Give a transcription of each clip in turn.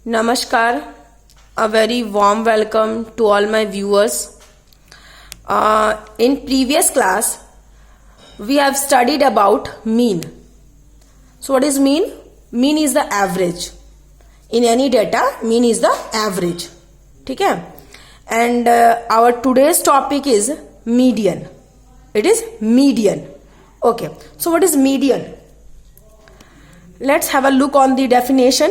Namaskar, a very warm welcome to all my viewers. In previous class, we have studied about mean. So what is mean? Mean is the average. In any data, mean is the average. ठीक है? And our today's topic is median. It is median. Okay. So what is median? Let's have a look on the definition.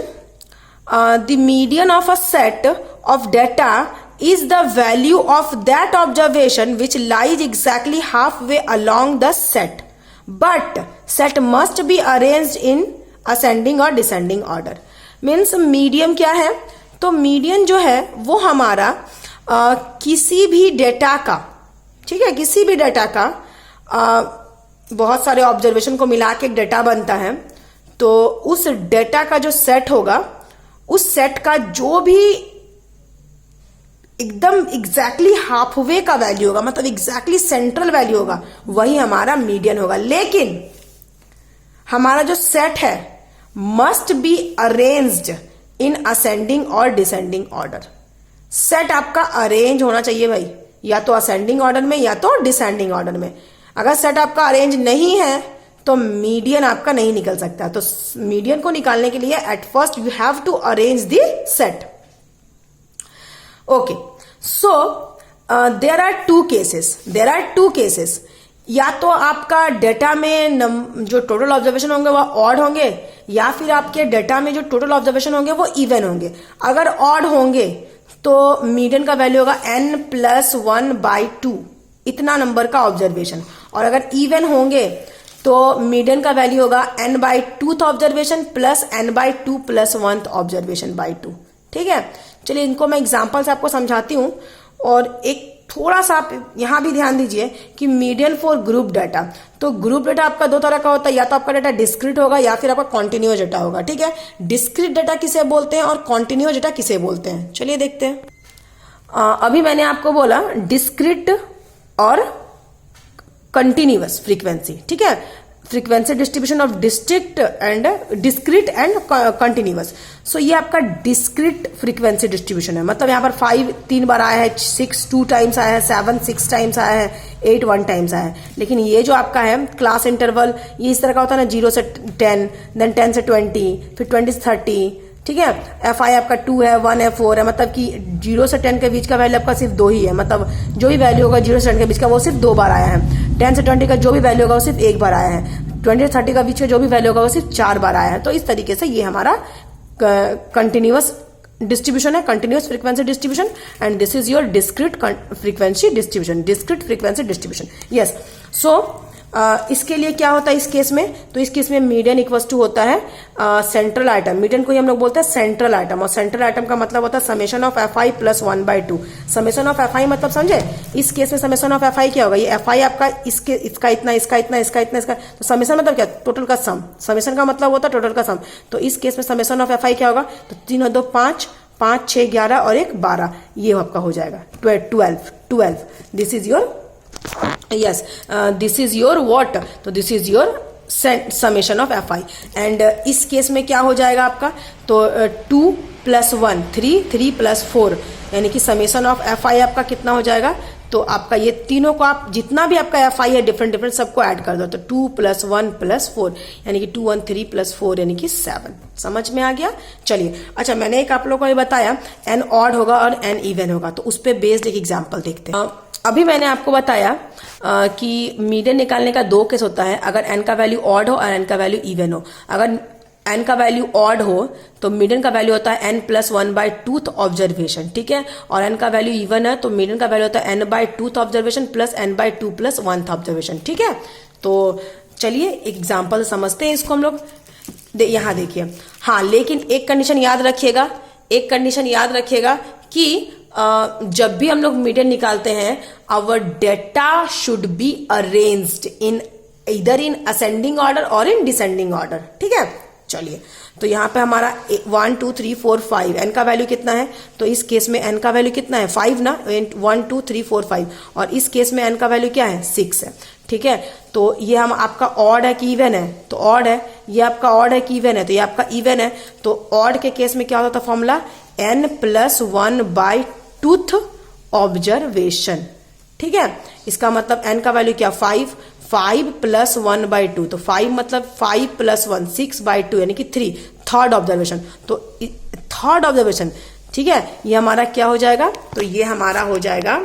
The median of a set of data is the value of that observation which lies exactly halfway along the set, but set must be arranged in ascending or descending order. Means median क्या है? तो median जो है वो हमारा किसी भी data का, ठीक है, किसी भी डेटा का बहुत सारे ऑब्जर्वेशन को मिला के एक डेटा बनता है. तो उस डेटा का जो सेट होगा, उस सेट का जो भी एकदम एग्जैक्टली हाफवे का वैल्यू होगा, मतलब एग्जैक्टली सेंट्रल वैल्यू होगा, वही हमारा मीडियन होगा. लेकिन हमारा जो सेट है must be arranged in ascending और डिसेंडिंग ऑर्डर. सेट आपका अरेंज होना चाहिए भाई, या तो असेंडिंग ऑर्डर में या तो डिसेंडिंग ऑर्डर में. अगर सेट आपका अरेंज नहीं है तो मीडियन आपका नहीं निकल सकता. तो मीडियन को निकालने के लिए at first you have to arrange the set. Okay, so there are two cases. या तो आपका डेटा में जो टोटल ऑब्जर्वेशन होंगे वो ऑड होंगे, या फिर आपके डेटा में जो टोटल ऑब्जर्वेशन होंगे वो इवन होंगे. अगर ऑड होंगे तो मीडियन का वैल्यू होगा n+1/2, इतना नंबर का ऑब्जर्वेशन. और अगर इवन होंगे तो मीडियन का वैल्यू होगा n/2th observation plus n/2 + 1th observation by 2. ठीक है, चलिए इनको मैं एग्जांपल से आपको समझाती हूं. और एक थोड़ा सा आप यहां भी ध्यान दीजिए कि मीडियन फॉर ग्रुप डाटा. तो ग्रुप डाटा आपका दो तरह का होता है, या तो आपका डाटा डिस्क्रीट होगा या फिर आपका कॉन्टिन्यूअस डाटा होगा. ठीक है, डिस्क्रीट डाटा किसे बोलते हैं और कॉन्टिन्यूअस डाटा किसे बोलते हैं, चलिए देखते हैं. अभी मैंने आपको बोला डिस्क्रीट और कंटिन्यूअस फ्रीक्वेंसी. ठीक है, frequency distribution of discrete and continuous. So ये आपका डिस्क्रीट फ्रीक्वेंसी डिस्ट्रीब्यूशन है. मतलब यहाँ पर 5 3 बार आया है, 6 2 टाइम्स आया है, 7 6 टाइम्स आया है, 8 1 टाइम्स आया है. लेकिन ये जो आपका है क्लास इंटरवल, ये इस तरह का होता है ना, 0 से 10, देन 10 से 20, फिर 20 से 30. ठीक है, FI आपका 2 है, 1 है, 4 है. मतलब कि 0 से 10 के बीच का वैल्यू आपका सिर्फ 2 ही है. मतलब जो भी वैल्यू होगा 0 से 10 के बीच का वो सिर्फ 2 बार आया है. 10 से 20 का जो भी वैल्यू होगा वो सिर्फ 1 बार आया है. 20 से 30 का बीच का जो भी वैल्यू होगा वो सिर्फ 4 बार आया है. तो इस तरीके से ये हमारा कंटिन्यूअस डिस्ट्रीब्यूशन है, continuous frequency distribution. And this is your discrete frequency distribution. Yes, so इसके लिए क्या होता है इस केस में? तो इस केस में मीडियन इक्वल्स टू होता है सेंट्रल आइटम. मीडियन को ही हम लोग बोलते हैं सेंट्रल आइटम, और सेंट्रल आइटम का मतलब होता है summation of FI + 1/2. Summation of FI मतलब समझे? इस केस में समेशन ऑफ FI क्या होगा? ये FI आपका इसका इतना, इसका इतना, इसका इतना, इसका. तो समेशन मतलब क्या? टोटल का सम. समेशन का मतलब होता है टोटल का सम. तो इस केस में समेशन ऑफ FI क्या होगा? तो 3 और 2 5, 5 6 11 और 1 12, ये आपका हो जाएगा 12. This is your this is your what? तो this is your summation of FI. And इस केस में क्या हो जाएगा आपका? तो 2 + 1 3 + 4, यानी कि समेशन ऑफ FI आपका कितना हो जाएगा? तो आपका ये तीनों को आप जितना भी आपका FI है डिफरेंट सबको ऐड कर दो. तो 2 + 1 + 4, यानी कि 2 1 3 + 4 यानी कि 7. समझ में आ गया? चलिए, अच्छा मैंने एक आप लोगों को ये बताया n ऑड होगा और n इवन होगा. तो उस पर बेस्ड एक एग्जाम्पल देखते हैं. अभी मैंने आपको बताया कि मीडियन निकालने का 2 केस होता है. अगर n का वैल्यू ऑड हो और n का वैल्यू इवन हो. अगर n का वैल्यू ऑड हो तो मीडियन का वैल्यू होता है n+1/2th ऑब्जर्वेशन. ठीक है, और n का वैल्यू इवन है तो मीडियन का वैल्यू होता है n/2th observation plus n/2 + 1th observation. ठीक है, तो चलिए एग्जाम्पल समझते हैं इसको हम लोग. यहां देखिए. हाँ, लेकिन एक कंडीशन याद रखिएगा कि जब भी हम लोग मीडियन निकालते हैं, our data should be arranged in इधर इन असेंडिंग ऑर्डर और इन डिसेंडिंग ऑर्डर. ठीक है, चलिए तो यहाँ पे हमारा 1 2 3 4 5 n का वैल्यू कितना है? तो इस केस में n का वैल्यू कितना है? 5 ना. 1 2 3 4 5. और इस केस में n का वैल्यू क्या है? 6 है. ठीक है। तो ये हम आपका ऑड है कि इवन है, तो ऑड है, ये आपका ऑड है कि इवन है, तो ये आपका इवन है। तो ऑड के केस में क्या होता था फॉर्मूला, n+1/2th ऑब्जर्वेशन, ठीक है। इसका मतलब n का वैल्यू क्या, 5, 5+1/2, तो 5 मतलब 5+1, 6/2 यानी कि 3, थर्ड ऑब्जर्वेशन। तो थर्ड ऑब्जर्वेशन, ठीक है, ये हमारा क्या हो जाएगा, तो ये हमारा हो जाएगा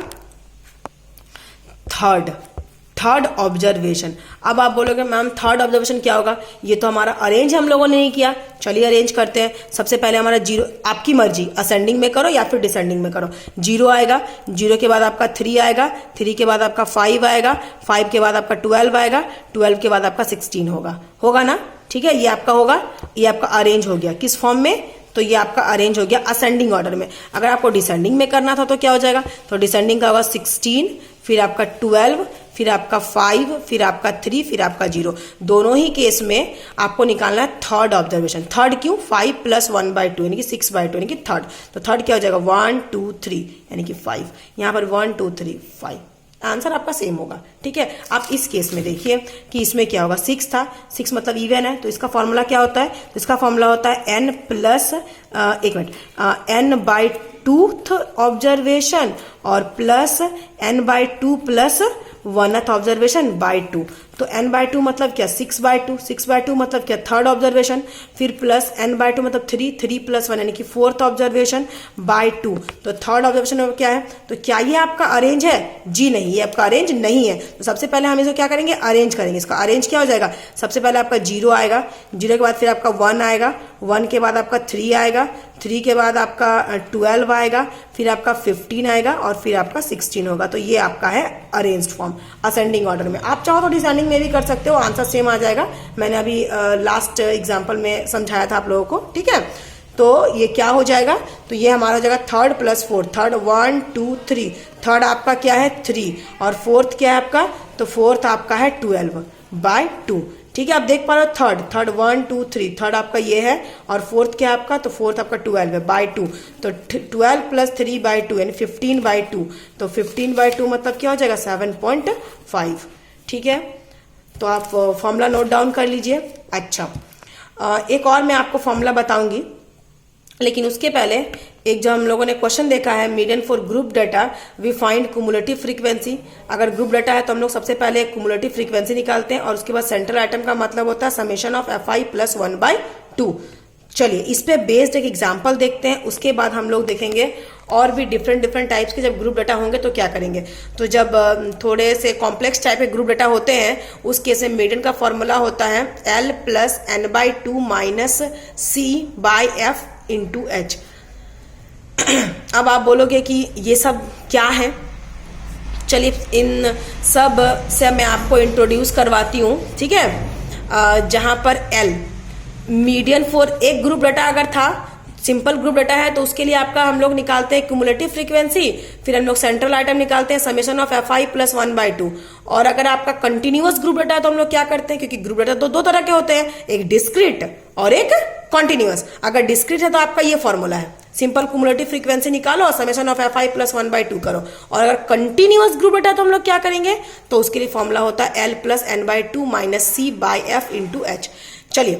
थर्ड ऑब्जर्वेशन। अब आप बोलोगे मैम थर्ड ऑब्जर्वेशन क्या होगा, ये तो हमारा अरेंज हम लोगों ने नहीं किया, चलिए अरेंज करते हैं। सबसे पहले हमारा 0, आपकी मर्जी, असेंडिंग में करो या फिर डिसेंडिंग में करो। 0 आएगा, 0 के बाद आपका 3 आएगा, 3 के बाद आपका 5 आएगा, 5 के बाद आपका 12 आएगा, 12 के बाद आपका 16 होगा ना, ठीक है। ये आपका होगा, ये आपका अरेंज हो गया किस फॉर्म में, तो ये आपका अरेंज हो गया असेंडिंग ऑर्डर में। अगर आपको डिसेंडिंग में करना था तो क्या हो जाएगा, तो डिसेंडिंग का होगा 16, फिर आपका 12, फिर आपका 5, फिर आपका 3, फिर आपका 0। दोनों ही केस में आपको निकालना है थर्ड ऑब्जर्वेशन। थर्ड क्यों, 5+1/2 यानी कि 6/2 यानी कि थर्ड। तो थर्ड क्या हो जाएगा, 1 2 3 यानी कि 5, यहाँ पर 1 2 3 5, आंसर आपका सेम होगा, ठीक है। आप इस केस में देखिए कि इसमें क्या होगा, 6 था, 6 मतलब इवन है, तो इसका फॉर्मूला क्या होता है, तो इसका फॉर्मूला होता है n+2th ऑब्जर्वेशन और plus n/2 plus 1th observation by 2। तो n/2 मतलब क्या, 6/2, 6/2 मतलब क्या, थर्ड ऑब्जर्वेशन, फिर प्लस n/2 मतलब 3, 3 + 1 यानी कि फोर्थ ऑब्जर्वेशन बाई 2। तो थर्ड ऑब्जर्वेशन में क्या है, तो क्या ये आपका अरेंज है, जी नहीं, ये आपका अरेंज नहीं है। तो सबसे पहले हम इसको क्या करेंगे, अरेंज करेंगे। इसका अरेंज क्या हो जाएगा, सबसे पहले आपका 0 आएगा, 0 के बाद फिर आपका 1 आएगा, 1 के बाद आपका 3 आएगा, 3 के बाद आपका 12 आएगा, फिर आपका 15 आएगा और फिर आपका 16 होगा। तो ये आपका है अरेंज्ड फॉर्म असेंडिंग ऑर्डर में। आप चाहो तो डिसेंडिंग में भी कर सकते हो, आंसर सेम आ जाएगा। मैंने अभी लास्ट एग्जांपल में समझाया था आप लोगों को, ठीक है। तो ये क्या हो जाएगा, तो ये हमारा हो जाएगा third plus fourth, third 1 2 3, third आपका क्या है 3 और फोर्थ क्या है आपका, तो फोर्थ आपका है 12/2, ठीक है। आप देख पा रहे हो थर्ड 1 2 3, थर्ड आपका ये है और फोर्थ क्या आपका, तो फोर्थ आपका 12 है बाई 2। तो 12 + 3/2 यानी 15/2, तो 15/2 मतलब क्या हो जाएगा 7.5, ठीक है। तो आप फॉर्मूला नोट डाउन कर लीजिए। अच्छा, एक और मैं आपको फॉर्मूला बताऊंगी, लेकिन उसके पहले एक जो हम लोगों ने क्वेश्चन देखा है, median for group data we find cumulative frequency. अगर ग्रुप डाटा है तो हम लोग सबसे पहले कुमुलेटिव फ्रीक्वेंसी निकालते हैं और उसके बाद सेंट्रल आइटम का मतलब होता है समेशन ऑफ fi + 1/2। चलिए इस पे बेस्ड एक एग्जांपल देखते हैं, उसके बाद हम लोग देखेंगे और भी डिफरेंट टाइप्स के जब ग्रुप डाटा होंगे तो क्या करेंगे। तो जब थोड़े से कॉम्प्लेक्स टाइप के ग्रुप डाटा होते हैं उस केस में मीडियन का फॉर्मूला होता है L + n/2 - C/f × h। अब आप बोलोगे कि ये सब क्या है, चलिए इन सब से मैं आपको इंट्रोड्यूस करवाती हूँ, ठीक है। जहां पर L मीडियन फॉर एक ग्रुप डाटा अगर था, सिंपल ग्रुप डाटा है तो उसके लिए आपका हम लोग निकालते हैं क्यूमुलेटिव फ्रीक्वेंसी, फिर हम लोग सेंट्रल आइटम निकालते हैं समेशन ऑफ fi + 1/2। और अगर आपका कंटिन्यूअस ग्रुप डाटा है तो हम लोग क्या करते हैं, क्योंकि ग्रुप डाटा तो दो तरह के होते हैं, एक डिस्क्रीट और एक कॉन्टिन्यूअस। अगर डिस्क्रीट है तो आपका ये फॉर्मूला है, सिंपल क्यूमुलेटिव फ्रीक्वेंसी निकालो और समेशन ऑफ fi + 1/2 करो। और अगर कंटिन्यूअस ग्रुप डाटा तो हम लोग क्या करेंगे, तो उसके लिए फॉर्मूला होता है L + n/2 - C/f × h। चलिए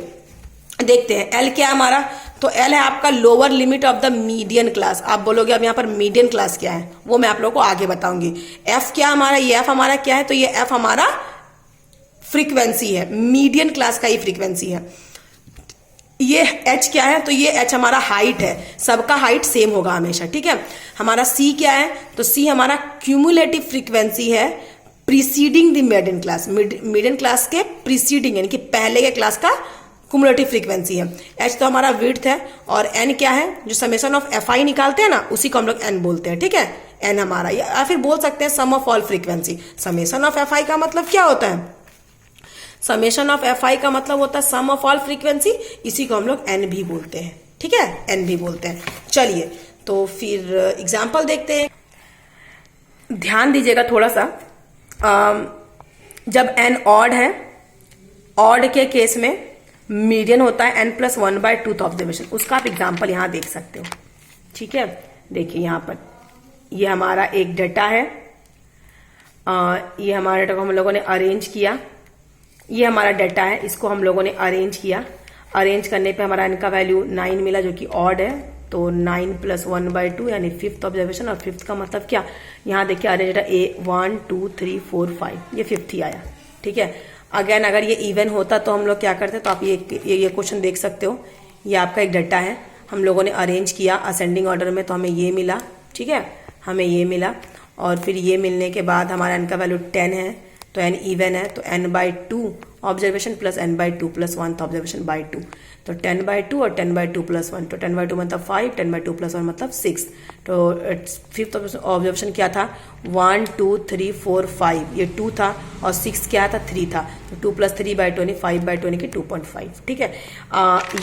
देखते हैं L क्या है हमारा, तो L है आपका lower limit of the median class. आप बोलोगे अब यहाँ पर मीडियन क्लास क्या है, वो मैं आप लोगों को आगे बताऊंगी। F क्या हमारा, ये F हमारा क्या है, तो ये F हमारा फ्रीक्वेंसी है, मीडियन क्लास का ही फ्रीक्वेंसी है। ये H क्या है, तो ये H हमारा हाइट है, सबका हाइट सेम होगा हमेशा, ठीक है। हमारा C क्या है, तो C हमारा क्यूमुलेटिव फ्रीक्वेंसी है preceding the median class, median class के प्रीसीडिंग यानी कि पहले के क्लास का कुमुलेटिव फ्रीक्वेंसी है। H तो हमारा विड्थ है और N क्या है, जो समेशन ऑफ fi निकालते हैं ना उसी को हम लोग N बोलते हैं, ठीक है। N हमारा, या फिर बोल सकते हैं sum of all frequency. Summation of fi का मतलब क्या होता है, समेशन ऑफ fi का मतलब होता है सम ऑफ ऑल फ्रीक्वेंसी, इसी को हम लोग N भी बोलते हैं, ठीक है, N भी बोलते हैं। चलिए तो फिर एग्जाम्पल देखते हैं, ध्यान दीजिएगा थोड़ा सा। जब N ऑड है, ऑड के केस में मीडियन होता है n + 1/2 ऑब्जर्वेशन, उसका आप एग्जाम्पल यहां देख सकते हो, ठीक है। देखिए यहां पर ये हमारा एक डाटा है, ये हमारे डाटा को हम लोगों ने अरेंज किया, ये हमारा डाटा है, इसको हम लोगों ने अरेंज किया। अरेंज करने पे हमारा इनका वैल्यू 9 मिला जो कि ऑड है, तो 9 + 1/2 यानी फिफ्थ ऑब्जर्वेशन। और फिफ्थ का मतलब क्या, यहाँ देखिए अरेंज डाटा A 1 2 3 4 5, ये फिफ्थ ही आया। ठीक है, अगेन अगर ये इवन होता तो हम लोग क्या करते, तो आप ये क्वेश्चन देख सकते हो। ये आपका एक डाटा है, हम लोगों ने अरेंज किया असेंडिंग ऑर्डर में, तो हमें ये मिला। ठीक है, हमें ये मिला, और फिर ये मिलने के बाद हमारा n का वैल्यू 10 है, तो n इवन है, तो n/2 observation plus n/2 plus 1 observation by 2, तो 10/2 और 10/2 प्लस 1, तो 10/2 मतलब 5, 10/2 प्लस 1 मतलब 6। तो फिफ्थ ऑब्जर्वेशन क्या था, 1 2 3 4 5, ये 2 था, और 6 क्या था, 3 था, तो 2 + 3/2 यानी 5/2 यानी कि 2.5। ठीक है,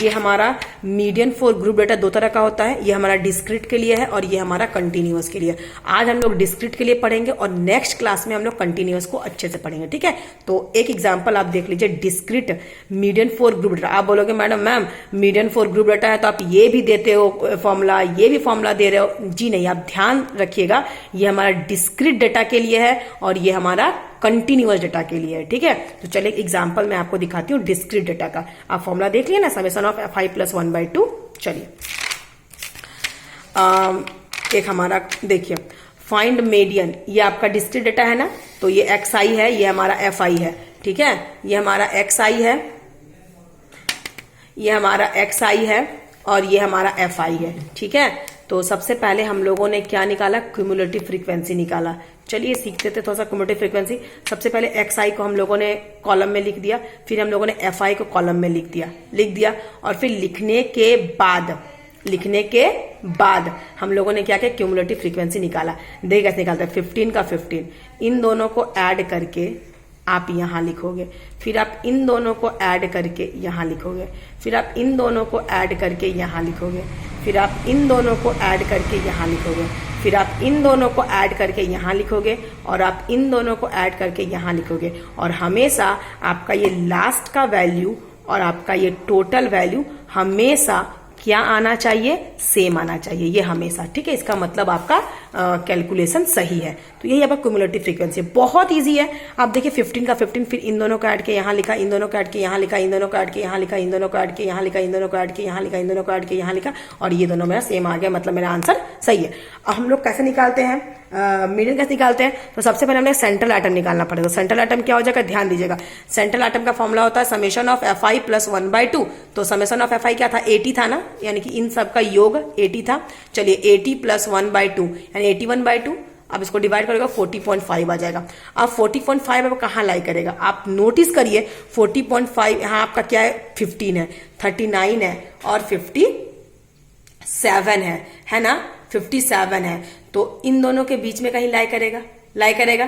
ये हमारा मीडियन फॉर ग्रुप डाटा दो तरह का होता है, ये हमारा डिस्क्रीट के लिए है और ये हमारा कंटिन्यूअस के लिए। आज हम लोग डिस्क्रीट के लिए पढ़ेंगे और नेक्स्ट क्लास में हम लोग कंटिन्यूअस को अच्छे से पढ़ेंगे। ठीक है, तो एक एग्जाम्पल आप देख लीजिए, discrete median for group data. आप बोलोगे madam median for group data है तो आप ये भी देते हो फॉर्मूला, ये भी फॉर्मूला दे रहे हो। जी नहीं, आप ध्यान रखिएगा, ये हमारा डिस्क्रीट डाटा के लिए है और ये हमारा कंटिन्यूअस डाटा के लिए है। ठीक है, तो चलिए एग्जांपल मैं आपको दिखाती हूँ डिस्क्रीट डाटा का। आप फॉर्मूला देख लिया ना, समेशन ऑफ fi + 1/2। चलिए एक हमारा देखिए, फाइंड मीडियन, ये आपका डिस्क्रीट डाटा है ना, तो ये xi है, ये हमारा fi है। ठीक है, ये हमारा xi है, ये हमारा xi है और ये हमारा fi है। ठीक है, तो सबसे पहले हम लोगों ने क्या निकाला, क्यूमुलेटिव फ्रीक्वेंसी निकाला। चलिए सीखते थे थोड़ा सा क्यूमुलेटिव फ्रीक्वेंसी। सबसे पहले xi को हम लोगों ने कॉलम में लिख दिया, फिर हम लोगों ने fi को कॉलम में लिख दिया, और फिर लिखने के बाद हम लोगों ने क्या किया, क्यूमुलेटिव फ्रीक्वेंसी निकाला। देखिए कैसे निकालते हैं, 15 का 15, इन दोनों को ऐड करके आप यहां लिखोगे, फिर आप इन दोनों को ऐड करके यहां लिखोगे, फिर आप इन दोनों को ऐड करके यहां लिखोगे, फिर आप इन दोनों को ऐड करके यहां लिखोगे, फिर आप इन दोनों को ऐड करके यहां लिखोगे, और आप इन दोनों को ऐड करके यहां लिखोगे। और हमेशा आपका ये लास्ट का वैल्यू और आपका ये टोटल वैल्यू हमेशा क्या आना चाहिए, सेम आना चाहिए, ये हमेशा। ठीक है, इसका मतलब आपका कैलकुलेशन सही है। तो यही आपका क्यूमुलेटिव फ्रीक्वेंसी बहुत इजी है। आप देखिए 15 का 15, फिर इन दोनों को ऐड के यहाँ लिखा, इन दोनों को ऐड के यहाँ लिखा, इन दोनों को ऐड के यहाँ लिखा, इन दोनों को ऐड के यहाँ लिखा, इन दोनों को ऐड के यहाँ लिखा, इन दोनों को ऐड के यहाँ लिखा, और ये दोनों मेरा सेम आ गया, मतलब मेरा आंसर सही है। अब हम लोग कैसे निकालते हैं मीडियन, कैसे निकालते हैं, तो सबसे पहले हमें सेंट्रल आइटम निकालना पड़ेगा। सेंट्रल आइटम क्या हो जाएगा, ध्यान दीजिएगा, सेंट्रल आइटम का फॉर्मूला होता है समेशन ऑफ fi + 1/2। तो समेशन ऑफ fi क्या था, 80 था ना, यानी कि इन सब का योग 80 था। चलिए 80 + 1/2 यानी 81/2, अब इसको डिवाइड करेगा 40.5 आ जाएगा। अब 40.5 अब कहाँ लाई करेगा, आप नोटिस करिए 40.5 यहाँ आपका क्या है, 15 है, 39 है और 57 है ना, 57 है, तो इन दोनों के बीच में कहीं लाई करेगा।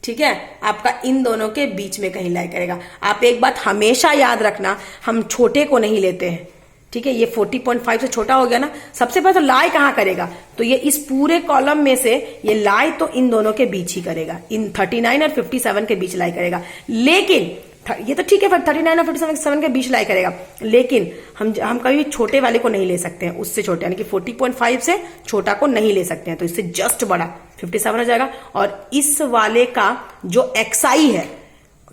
ठीक है, आपका इन दोनों के बीच में कहीं लाई करेगा। आप एक बात हमेशा याद रखना, हम छोटे को नहीं लेते हैं। ठीक है, ये 40.5 से छोटा हो गया ना, सबसे पहले तो लाई कहाँ करेगा, तो ये इस पूरे कॉलम में से ये लाई तो इन दोनों के बीच ही करेगा, इन 39 और 57 के बीच लाई करेगा। लेकिन ये तो ठीक है, 39 और 57 के बीच लाई करेगा, लेकिन हम कभी छोटे वाले को नहीं ले सकते हैं, उससे छोटे यानी कि 40.5 से छोटा को नहीं ले सकते हैं, तो इससे जस्ट बड़ा 57 हो जाएगा। और इस वाले का जो xi है,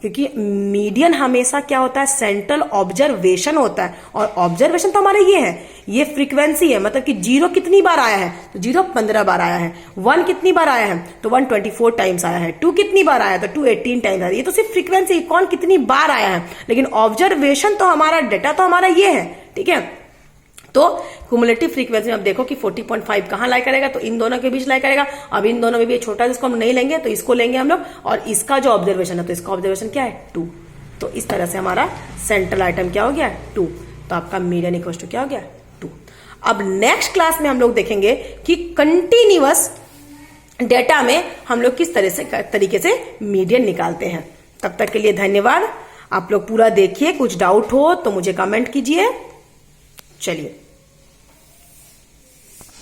क्योंकि मीडियन हमेशा क्या होता है, सेंट्रल ऑब्जर्वेशन होता है, और ऑब्जर्वेशन तो हमारा ये है, ये फ्रीक्वेंसी है, मतलब कि 0 कितनी बार आया है, तो 0 15 बार आया है, 1 कितनी बार आया है, तो 1 24 टाइम्स आया है, 2 कितनी बार आया है, तो 2 18 टाइम्स आया है। ये तो सिर्फ फ्रीक्वेंसी, कौन कितनी बार आया है, लेकिन ऑब्जर्वेशन तो हमारा डेटा तो हमारा ये है। ठीक है, तो क्यूमुलेटिव फ्रीक्वेंसी में अब देखो कि 40.5 कहाँ लाई करेगा, तो इन दोनों के बीच लाई करेगा। अब इन दोनों में भी छोटा जिसको हम नहीं लेंगे, तो इसको लेंगे हम लोग, और इसका जो ऑब्जर्वेशन है, तो इसका ऑब्जर्वेशन क्या है, 2। तो इस तरह से हमारा सेंट्रल आइटम क्या हो गया, 2। तो आपका मीडियन इक्वल टू क्या हो गया, 2। अब नेक्स्ट क्लास में हम लोग देखेंगे कि कंटिन्यूअस डेटा में हम लोग किस तरीके से मीडियन निकालते हैं। तब तक के लिए धन्यवाद। आप लोग पूरा देखिए, कुछ डाउट हो तो मुझे कमेंट कीजिए। चलिए।